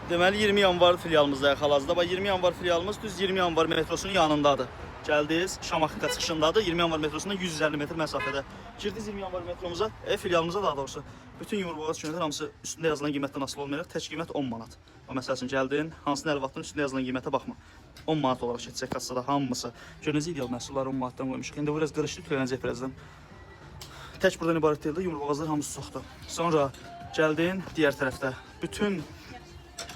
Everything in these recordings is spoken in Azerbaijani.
Deməli 20 yanvar filialımızda hal-hazırda. Bax 20 yanvar filialımız düz 20 yanvar metrosunun yanındadır. Gəldiniz, Şamaxı çıxışındadır. 20 yanvar metrosundan 150 metr məsafədə. Girdiniz 20 yanvar metromuza, filialımıza daha doğrusu. Bütün yumurboğaz qiymətlər hamısı üstündə yazılan qiymətdən asılı olmayaraq tək qiymət 10 manat. Məsəl üçün gəldin, hansının əlvatının üstündə yazılan qiymətə baxma. 10 manat olaraq keçəcək kassada hamısı. Gördüyünüz ideal məhsulları 10 manatdan qoymuşuq. İndi biraz qırışdı, tülənəcək birazdan. Tək buradan ibarət deyil də, yumurboğazlar hamısı çoxdur. Sonra gəldin digər tərəfdə. Bütün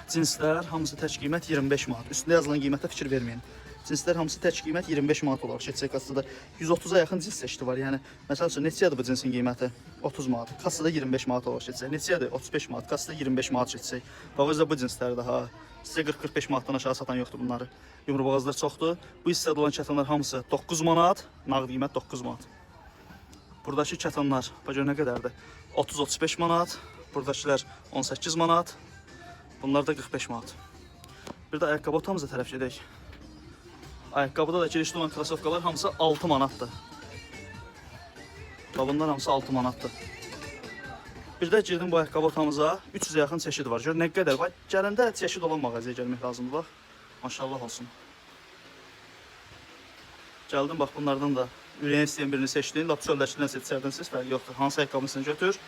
cinslər hamısı tək qiymət 25 manat. Üstündə yazılan qiymətə fikir verməyin. Cinslər hamısı tək qiymət 25 manat olaraq keçəcək kassada. 130-a yaxın cins seçdi var. Yəni məsəl üçün neçədir bu cinsin qiyməti? 30 manat. Kassada 25 manat olaraq keçəcək. Neçədir? 35 manat. Kassada 25 manat keçəcək. Bax özdə bu cinslərdir ha. Sizə 40-45 manatdan aşağı satan yoxdur bunları. Yumurboğazlar çoxdur. Bu hissədə olan kətanlar hamısı 9 manat. Nağd qiymət 9 manat. Buradakı kətanlar bax gör nə qədərdir? 30-35 manat. Buradakılar 18 manat. Bunlar da 45 manat. Bir də ayaqqabı otağımıza tərəf gedək. Ayaqqabıda da girişli olan krasovkalar hamısı 6 manatdır. Bunlar hamısı 6 manatdır. Bir də girdim bu ayaqqabı otağımıza 300-ə yaxın çeşid var. Gör nə qədər var. Gələndə çeşid olan mağazaya gəlmək lazımdır bax. Maşallah olsun. Gəldim bax bunlardan da ürəyin istəyən birini seçdin. Lap çöldəkindən seçərdiniz, fərqi yoxdur. Hansı ayaqqabısını götür,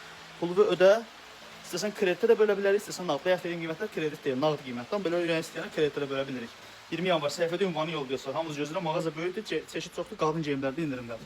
pulu ödə. İstəsən kreditə də bölə bilərik, istəsən nağd. Bayaq dediyim qiymətlər kredit deyil, nağd qiymətdən. Belə ürəyin istəyənə kreditə də bölə bilirik. 20 yanvar səhifədə ünvanı yollayırsa, hamımız gözləyir, mağaza böyükdür, çeşid çoxdur, qadın geyimlərdə indirimlər.